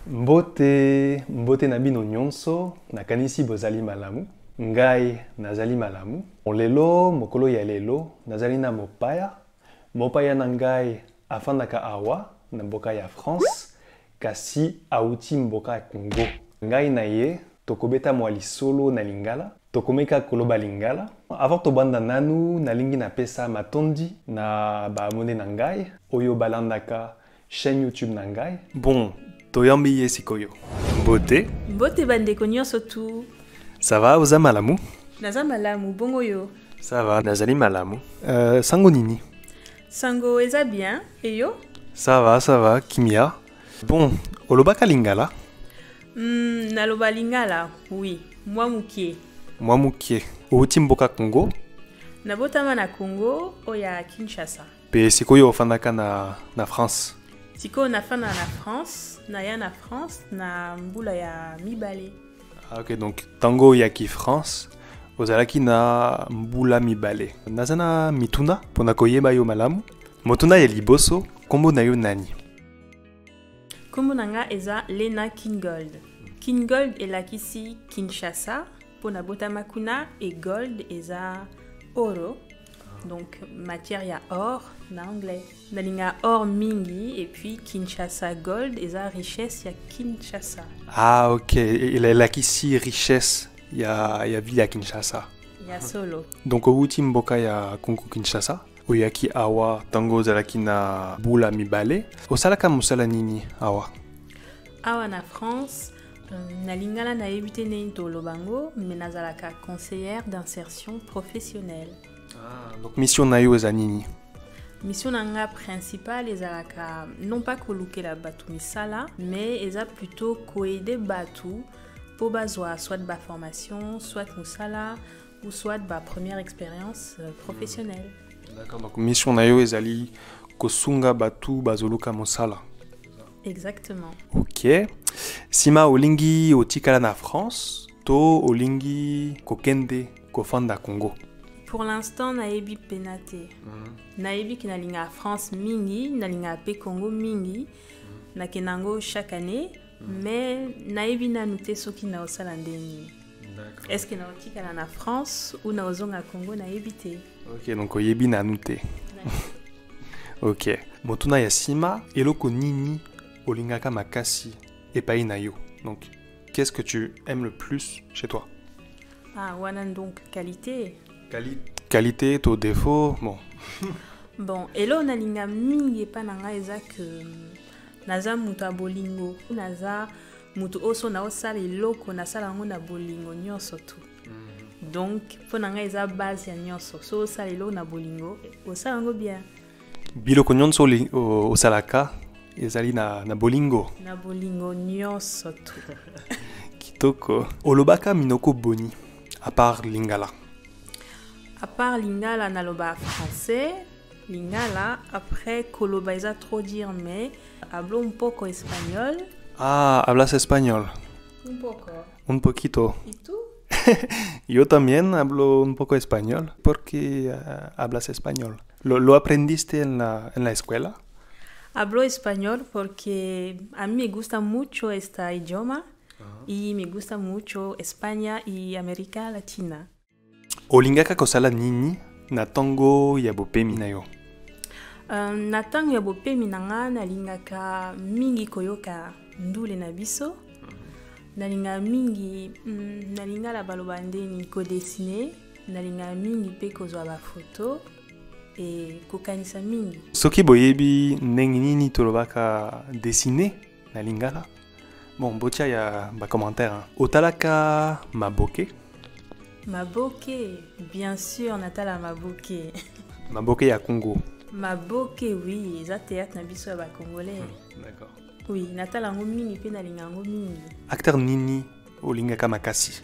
Mbote na bino nyonso, nakanisi bozali malamu. Ngai nazali malamu. Lelo, mokolo ya lelo, nazali na mopaya. Mopaya na ngai afandaka awa, na mboka ya France, kasi auti mboka ya Congo. Ngai na ye, tokobeta mwa lisolo na lingala, tokomeka koloba lingala. Avant tobanda nanu, nalingi na pesa matondi na baamone na ngai, oyo balandaka chaîne YouTube na ngai. Bon, toyambi ye sikoyo. Mbote bandeko nyonso tu. Ça va, oza malamu? Naza malamu, bongo yo. Ça va, nazali malamu. Sango nini? Sango eza bien, et yo? Ça va, kimia. Bon, olobaka lingala? Naloba lingala, oui. Moi mukie. Outi mboka Congo? Nabotama na Congo, oya Kinshasa. Pe sikoyo ofandaka na France? Siko nafanda na France, naya na France, na mbula ya mibale. Ah, ok, donc tango yaki France, ozalaki na mbula mibale. Nazana mituna, pona koyeba yo malamu. Motuna ya liboso, kombo na yo nani? Kombo nanga eza Lena Kingold. Kingold elakisi Kinshasa, pona botama kuna, et gold eza oro. Donc matière ya or na anglais. Nalinga or mingi et puis Kinshasa gold eza richesse ya Kinshasa. Ah ok, il a ici richesse ya ville ya Kinshasa. Ya solo. Donc outi mboka ya Congo Kinshasa, oyaki awa tango zalaki na bula mibale. Osalaka mosala nini awa? Awa na France, nalingala na ebite neinto lobango, mais nazalaka conseillère d'insertion professionnelle. Ah, donc mission na yo eza nini? Mission nanga principale ezalaka non pas kolukela batu misala, mais eza plutôt koaider batu po bazwa soit ba formation, soit musala ou soit ba première expérience professionnelle. D'accord, donc mission na yo ezali kosunga batu bazoluka mosala. Exactement. Ok. Sima olingi otikala na France, to olingi kokende kofanda Congo. Pour l'instant, naebi penate. Naebi ki nalinga France mingi, nalinga pe Congo mingi, nakenango chaque année, mais naebi nanute soki na osala ndeni. Est-ce que na otikala na France ou na ozonga Congo naebi te? Ok, donc oyebi nanute. Ok. Motuna ya sima, eloko nini olingaka makasi epai na yo. Donc, qu'est-ce que tu aimes le plus chez toi? Ah, wana donc qualité. Qualité, to défaut, bon. Bon, elo nalinga mingi pa nanga eza que naza mutu a bolingo. Naza mutu oso na osala eloko nasala ngo na bolingo nyonso tu. Donc, po nanga eza base ya nyonso. So osala eloko na bolingo, osala ngo bien. Biloko nyonso osalaka ezali na bolingo. Na bolingo nyonso tu. Kitoko. Olobaka minoko boni, à part lingala. À part lingala naloba français, lingala après koloba eza trop dire mais hablo un poco espagnol. Ah, hablas español. Un poco. Un poquito. ¿Y tú? Yo también hablo un poco español. ¿Por qué hablas español? ¿Lo aprendiste en la escuela? Hablo español porque a mí me gusta mucho este idioma y me gusta mucho España y América Latina. Olingaka kosala nini na tango ya bopemi na yo? Na tango ya bopemi nanga nalingaka mingi koyoka ndule na biso. Nalinga mingi nalinga la baloba ndeni ko dessiner, nalinga mingi pe kozwa ba photo et kokanisa mingi. Soki boyebi ndenge nini tolobaka dessiner na lingala? Bon, botia ya ba commentaire. Otalaka maboke? Maboke, bien sûr, Natala Maboke. Maboke ya Congo. Maboke, oui, ça théâtre na biso ba congolais. D'accord. Oui, Natala ngo mingi pe na linga ngo mingi. Acteur nini olingaka makasi?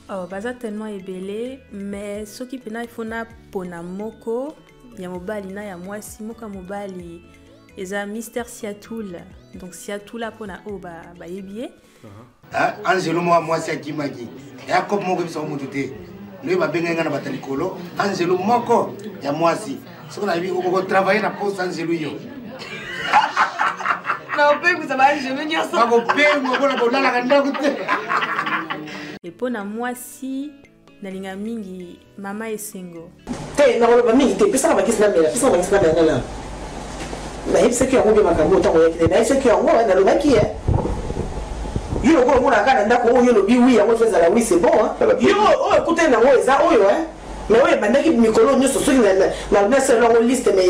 Oh, baza tellement ebele, mais soki pena ifona pona moko ya mobali na ya mwasi moka mobali eza Mister Siatoul. Donc Siatoul pona o ba yebie. Angelo mwasi akimaki. Jacob moko biso mutute. Nous va bien gagner na batalikolo. Angelo moko ya mwasi. Soko na bi ko travailler na poste Angelo yo. Et pour moi si nalinga mingi mama esengo. Te na roba mingi te pesa ba kisna mela pesa ba kisna mela na. Na hipse ki yango be makambo to ko yeke na hipse ki yango na loba ki e. Yo ko ngona kana ndako oyo lo biwi yango feza la oui c'est bon hein. Yo o écoutez na ngo eza oyo hein. Mais oui bandaki mikolo nyoso soki na se longo liste mais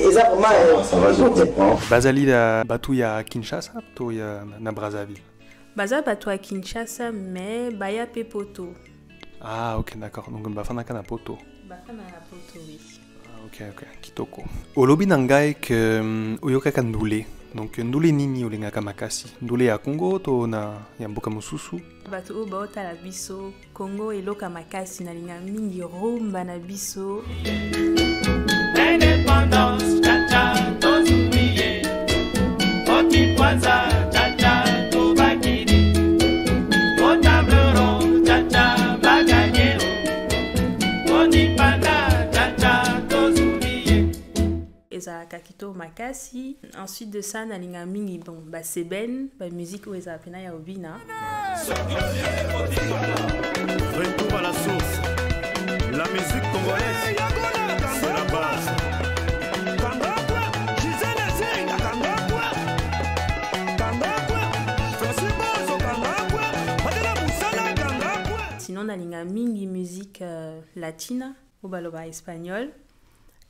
eza vraiment Bazali la batu ya Kinshasa to ya na Brazzaville. Baza batu ya Kinshasa mais baya pe poto. Ah ok d'accord donc bafana kana poto. Bafana na poto oui. Ah ok kitoko. Olobi nangai que oyoka kandule. Donc ndule nini olingaka makasi? Ndule ya Congo to na ya mboka mosusu? Bato o baota la biso Congo eloka makasi na linga mingi rumba na biso. Indépendance tata tozumiye. Oti kwanza tata tobakini. Otablero tata baganyero. Oti panda tata tozumiye. Eza kakito makasi. Ensuite de ça nalinga mingi bon ba seben ba musique o eza pena ya obina. Retour à la source. La musique congolaise, c'est la base. Sinon nalinga mingi musique latine ou baloba espagnol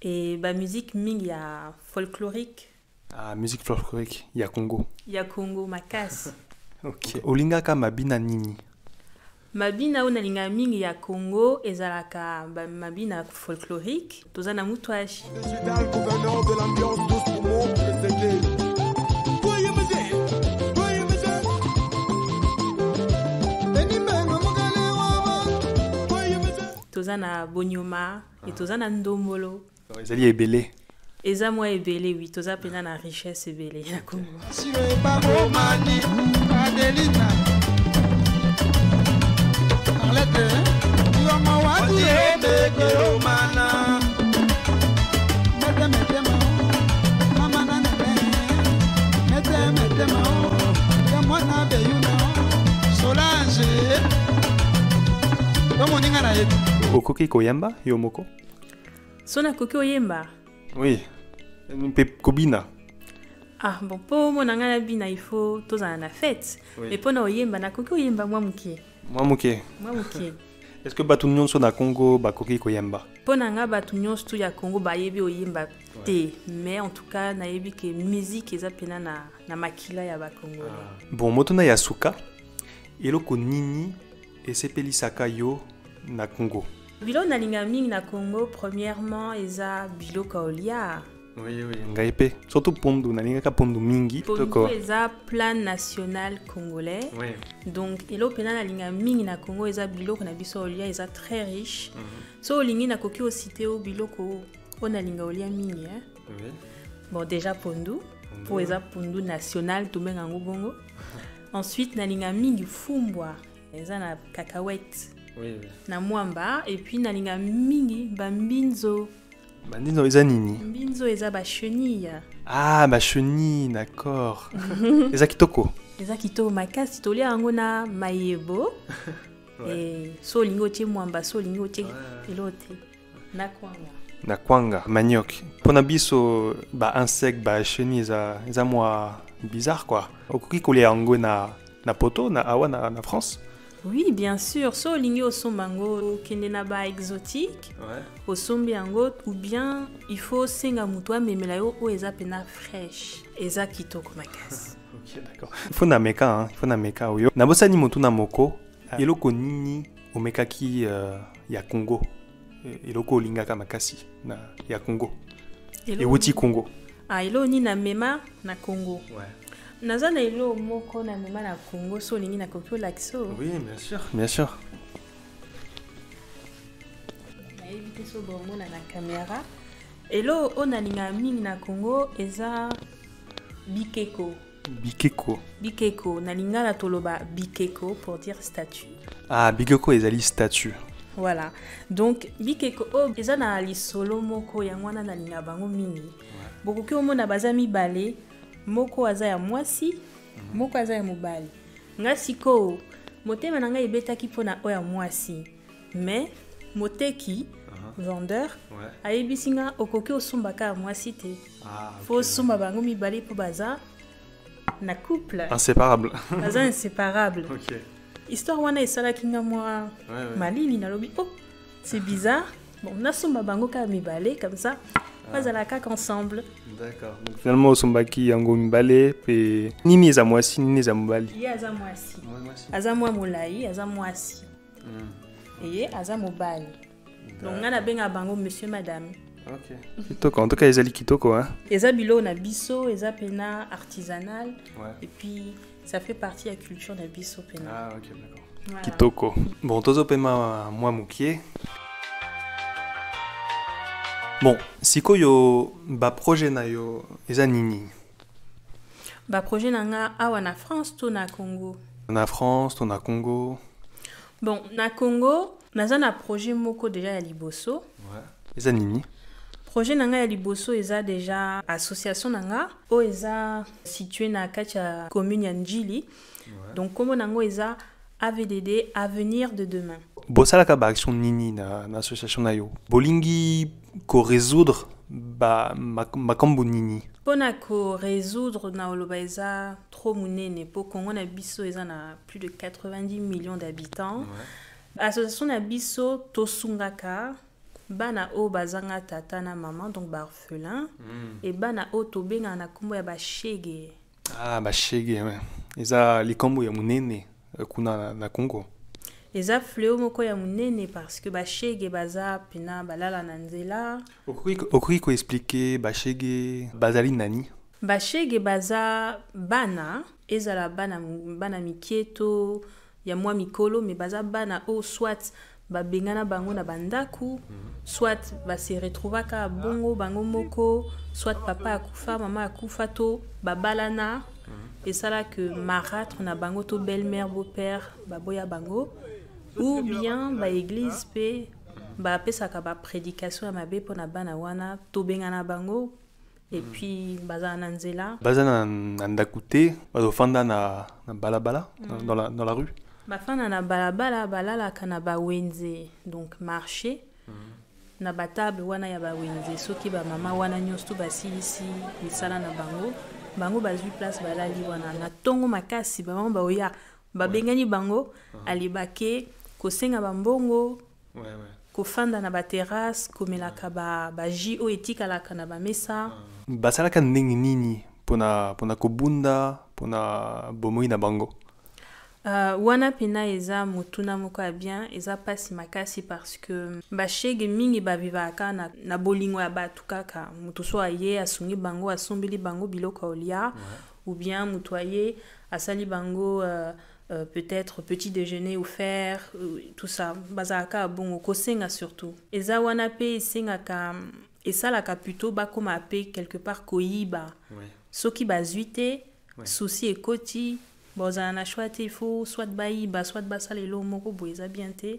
et ba musique mingi ya folklorique. Ah musique folklorique ya Congo. Ya Congo makasi. Ok. Olingaka mabina nini? Mabina o nalinga mingi ya Congo ezalaka mabina folklorique toza na mutwashi. Je suis dans le gouverneur de l'ambiance douce pour mon précédé. Toza na bonyoma et toza na ndombolo. Ezali ebele. Eza mwa ebele oui toza pena na richesse ebele ya Congo. Okoki koyamba yo moko? Sona koki oyemba? Oui. Mpe kobina. Ah bon po mona ngana bina il faut tozana na fête. Oui. Mais pona oyemba na koki oyemba mwa muke. Mwa muke. Mwa muke. Est-ce que batu nyonso na Congo bakoki koyamba? Pona nga batu nyonso tu ya Congo bayebi oyemba te. Mais en tout cas nayebi ke musique eza pena na makila ya ba Congolais. Bon motona ya suka eloko nini esepelisaka yo na Congo? Bilo nalinga mingi na Congo premièrement eza biloko olia. Oui. Ngai pe surtout pondu nalingaka pondu mingi toko. Pondu eza plan national congolais. Oui. Donc elo pena nalinga mingi na Congo eza biloko na biso olia eza très riche. So olingi na koki o cité o biloko o nalinga olia mingi hein. Oui. Bon déjà pondu. Pour eza pondu national to benga ngo bongo. Ensuite nalinga mingi fumbwa eza na cacahuète. Oui. Na mwamba et puis nalinga mingi bambinzo. Bambinzo eza nini? Mbinzo eza ba chenille. Ah ba chenille d'accord. Eza kitoko. Eza kitoko makasi tolia yango na mayebo. Et so lingo tie mwamba so lingo tie elote. Na kwanga. Na kwanga manioc. Pona biso ba insecte ba chenille eza mwa bizarre quoi. Okoki kolia yango na poto na awa na France? Oui, bien sûr. So lingi au sombango kende na ba exotique. Ouais. Au sombi yango ou bien il faut senga mutwa memela yo o eza pena fraîche. Eza kitoko makasi. OK, d'accord. Il faut na meka oyo. Na bosani mutu na moko. Eloko nini omekaki ya Congo. Eloko olingaka makasi na ya Congo. Ewuti Congo. Ah, elo ni na mema na Congo. Ouais. Naza na elo moko na mema na Congo so lingi na kokyo lakso. Oui, bien sûr, bien sûr. Na éviter so bongo na caméra. Elo ona linga mingi na Congo eza bikeko. Bikeko na linga la toloba bikeko pour dire statue. Ah, bikeko ezali statue. Voilà. Donc bikeko o eza na lisolo moko ya ngwana na linga bango mingi. Bokoki omona bazami balé moko aza ya mwasi moko aza ya mobali nga siko motema na ngai ebetaki mpona oyo ya mwasi mais moteki vendeur ayebisi nga okoki osombaka ya mwasi te fo osomba bango mibale mpo baza na couple inséparable baza inséparable histoire wana esalaki nga mwa malili nalobi oh c'est bizarre bon nasomba bango kaka mibale comme ça bazala kaka ensemble. D'accord. Donc finalement osombaki yango mibale pe nini eza mwasi nini eza mobali. Ye aza mwasi. Aza mwa molai aza mwasi. Ye aza mobali. Donc nga na benga bango monsieur madame. OK. Kitoko en tout cas ezali kitoko hein. Eza bilo na biso eza pena artisanal et puis ça fait partie de la culture na biso pena. Ah OK d'accord. Voilà. Kitoko. Bon tozo pema moi mukie. Bon, sikoyo ba projet na yo eza nini? Ba projet na nga awa na France to na Congo. Na France to na Congo. Bon, na Congo, naza na projet moko déjà ya liboso. Ouais. Eza nini? Projet na nga ya liboso eza déjà association na nga o eza situé na kati ya commune ya Njili. Ouais. Donc kombo nango eza AVDD, Avenir de demain. Bosalaka ba action nini na association na yo. Bolingi ko résoudre ba makambo nini. Pona ko résoudre na oloba eza trop munene po Congo na biso eza na plus de 90 millions d'habitants. Ouais. Association na biso tosungaka bana o bazanga tata na maman donc ba orphelin et bana o tobenga na kombo ya ba shege. Ah ba shege ouais. Eza likombo ya munene kuna na Congo. Eza fleo moko ya munene parce que ba shege baza pena balala na nzela. Okoki ko expliquer ba shege bazali nani? Ba shege baza bana ezala bana mikieto ya mwa mikolo mais baza bana o soit ba bengana bango na bandaku soit ba se retrouvaka bongo bango moko soit papa akufa mama akufa to babalana et ça là que marâtre na bango to belle-mère beau-père baboya bango ou bien ba église pe ba pesaka ba prédication ya mabe pona bana wana to bengana bango et puis baza na nzela baza na ndakute bazo fanda na balabala dans la rue. Bafana na balabala balalaka na bawenze donc marché na batable wana ya bawenze soki ba mama wana nyonso basilisi misala na bango bazwi place balali wana na tongo makasi ba mama baoya babengani bango alibake kosenga bambongo kofanda na baterrasse komelaka ba jio etikalaka na bamesa basalaka ndenge nini pona kobunda pona bomoi na bango. Wana pena eza mutuna moko ya bien eza pasi makasi parce que bashege mingi bavivaka na bolingo ya batu kaka mutu so aye asungi bango asombeli bango biloko olia ou bien mutu aye asali bango peut-être petit déjeuner offert tout ça bazaka bongo kosenga surtout eza wana pe esengaka esalaka plutôt bakoma pe quelque part koyiba soki bazuite souci ekoti Bozana na choix il faut soit baïba soit basalelo moko boeza bien te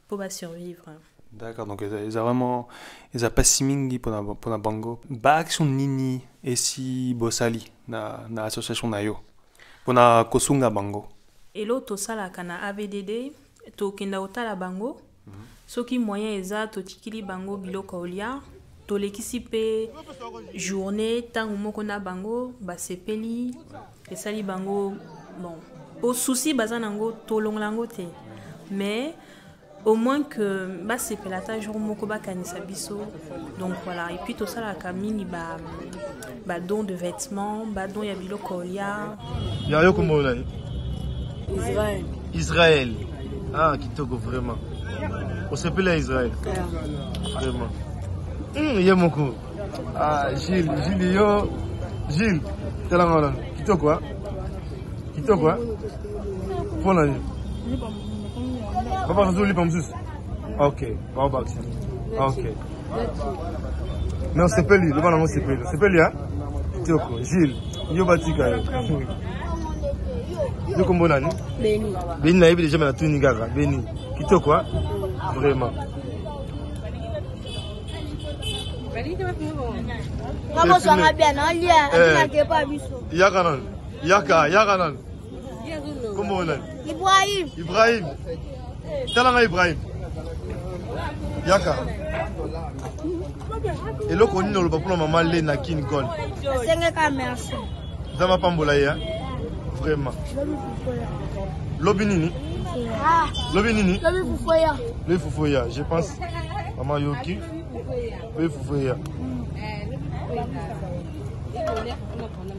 pour ba survivre. D'accord, donc ils a vraiment ils a pas simingi pour na bango. Ba action nini et si bosali na association na yo. Pour na kosunga bango. Elo to sala kana AVDD to kenda otala bango. Soki moyen eza to tikili bango biloko olia. To lekisi pe journée tango moko na bango ba sepeli et sali bango. Bon, au souci bazanango tolonglango te mais au moins que ba se pelata jour moko ba kanisa biso donc voilà et puis tout ça la kamini ba don de vêtements ba don ya biloko olia ya yo kombo na Israël ah kitoko vraiment on s'appelle Israël vraiment ya moko ah Gilles telangona kitoko hein kitoko hein pona ni papa nzuli pamsus OK baba OK non c'est pas lui le bana mo c'est pas lui hein kitoko Gilles yo batika yo kombo nani Beni na yebi déjà na tuni gaga Beni kitoko hein vraiment Comment ça va bien, non? Il y a pas vu ça. Yakanan. Yakanan. Comment on est? Ibrahim. Ibrahim. Talanga Ibrahim. Yaka. Et là, on est dans le papier, maman Lena King Gold. Merci. Ça va pas m'embolayer, hein? Vraiment. Lobinini. Lobinini. Le Foufoya. Je pense. Maman Yoki. Le Foufoya.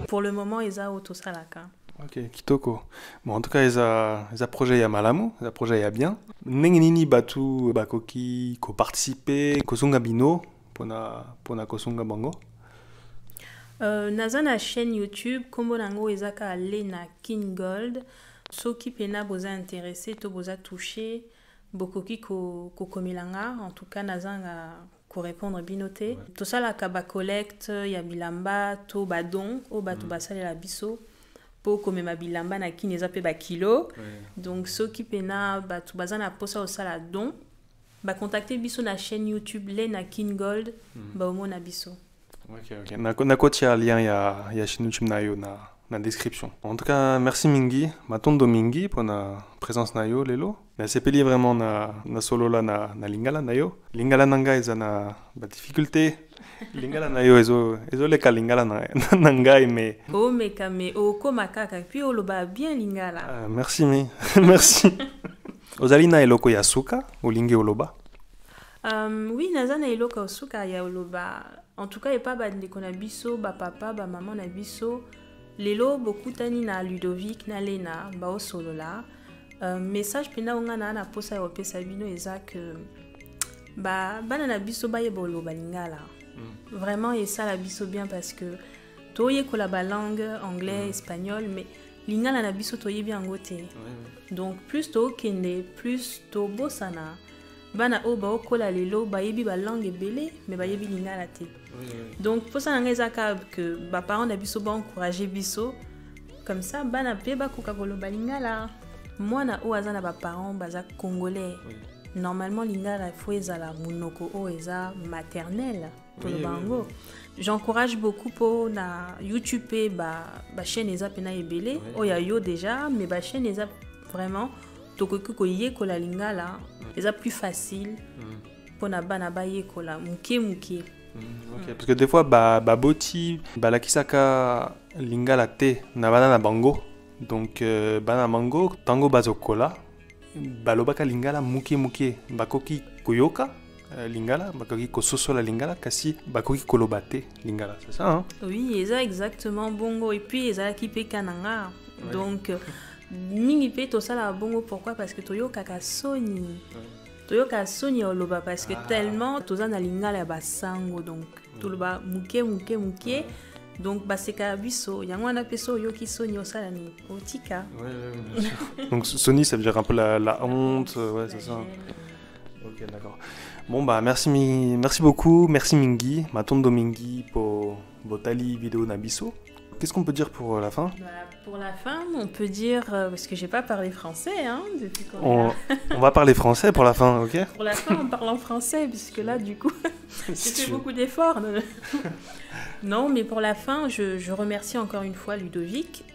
Pour le moment, ils ont autosalaka. Ok, kitoko. Bon, en tout cas, ils ont projet ya malamu, ils ont projet ya bien. Nenginini batu bakoki ko participer, ko sunga bino pona ko sunga bango. Naza na chaîne YouTube, kombo nango ezaka Lena King Gold. Soki pena boza intéressé, to boza touché, bokoki ko komelanga. En tout cas, naza nga ko répondre binoté. To sala ka ba collecte ya bilamba to badon o batu basale la biso. Po komema bilamba na kini eza pe ba kilo. Donc soki pena batu baza na posa o sala don, ba contacter biso na chaîne YouTube Lena King Gold, ba omona biso. Ok. Nakotia lien ya chaîne YouTube na yo na description. En tout cas, merci mingi, matondo mingi pour na présence na yo lelo. Na sepeli vraiment na solo la na lingala na yo. Lingala nanga eza na ba difficulté. Lingala na yo ezo leka lingala na ngai mais O meka me o koma kaka puis o loba bien lingala. Merci mi. Merci. Ozali na eloko ya suka olingi oloba? Oui, naza na eloko suka ya oloba. En tout cas, et pas bandeko na biso, ba papa, ba maman na biso. Lelo bokutani na Ludovic na Lena ba o solo la. Message pena onga na posa ya pesa bino eza que bana na biso ba yeba oloba lingala. Vraiment, et ça la biso bien parce que toye ko la langue anglais, espagnol, mais lingala na biso toye bien ngote. Donc plus to kende, plus to bosana. Bana o ba okola lelo ba yebi ba langue belé mais ba yebi lingala te. Donc pour ça nangeza que ba parents na biso ba encourager biso comme ça bana pe ba koka koloba lingala. Moi na o azana ba parents baza congolais. Normalement lingala faut ezala munoko o eza maternelle pour le bango. J'encourage beaucoup pour na YouTube ba chaîne eza pena ebele o ya yo déjà mais ba chaîne eza vraiment tokoki ko yekola lingala eza plus facile pour na bana ba yekola muke. Ok, parce que des fois boti balakisaka lingala te na bana na bango. Donc bana bango tango bazokola balobaka lingala muke bakoki koyoka lingala bakoki kososola lingala kasi bakoki koloba te lingala, c'est ça hein? Oui, eza exactement bongo et puis eza ki pe kananga. Donc mingi pe to sala bongo pourquoi parce que toyoka ka soni. Toyoka soni oloba parce que tellement toza na lingala ya basango donc toloba muke. Donc baseka biso yango na peso yoki soni osala ni otika. Ouais, bien sûr. Donc soni ça veut dire un peu la honte, ouais, c'est ça. OK, d'accord. Bon merci beaucoup, merci Mingi, matondo Mingi pour Botali vidéo na biso. Qu'est-ce qu'on peut dire pour la fin? Pour la fin, on peut dire parce que j'ai pas parlé français hein depuis qu'on on va parler français pour la fin, OK? Pour la fin, on parle en français puisque là du coup, j'ai fait beaucoup d'efforts. Non, mais pour la fin, je remercie encore une fois Ludovic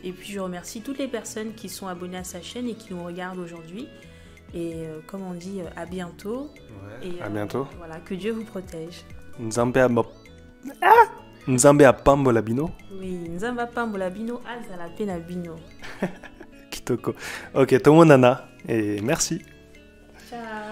et puis je remercie toutes les personnes qui sont abonnées à sa chaîne et qui nous regardent aujourd'hui. Et comme on dit, à bientôt. Ouais, et, à bientôt. Voilà, que Dieu vous protège. Nzambe apambola bino. Oui, Nzambe apambola bino, azala pena bino. Kitoko. Ok, tomo nana et merci. Ciao.